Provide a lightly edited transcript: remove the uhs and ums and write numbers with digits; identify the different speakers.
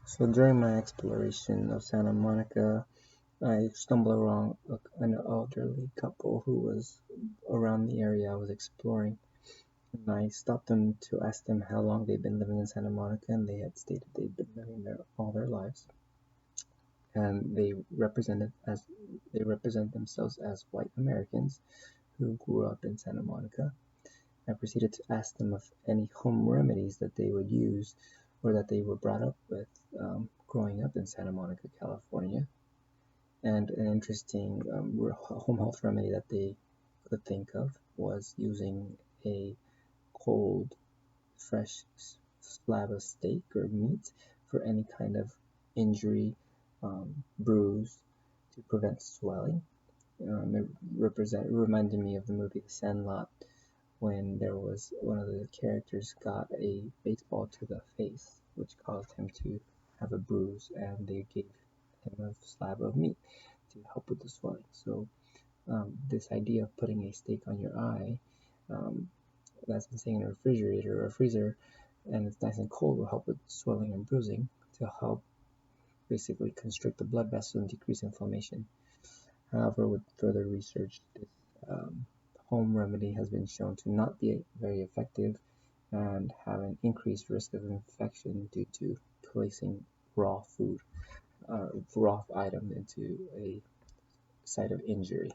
Speaker 1: So during my exploration of Santa Monica, I stumbled around an elderly couple who was around the area I was exploring. And I stopped them to ask them how long they'd been living in Santa Monica, and they had stated they'd been living there all their lives. And they represent themselves as white Americans who grew up in Santa Monica. I proceeded to ask them of any home remedies that they would use or that they were brought up with growing up in Santa Monica, California. And an interesting home health remedy that they could think of was using a cold, fresh slab of steak or meat for any kind of injury, bruise to prevent swelling. It reminded me of the movie The Sandlot when there was one of the characters got a baseball to the face, which caused him to have a bruise, and they gave him a slab of meat to help with the swelling. So this idea of putting a steak on your eye um, that's been sitting in a refrigerator or a freezer and it's nice and cold will help with swelling and bruising to help basically constrict the blood vessels and decrease inflammation. However, with further research, this home remedy has been shown to not be very effective and have an increased risk of infection due to placing raw food, raw item into a site of injury.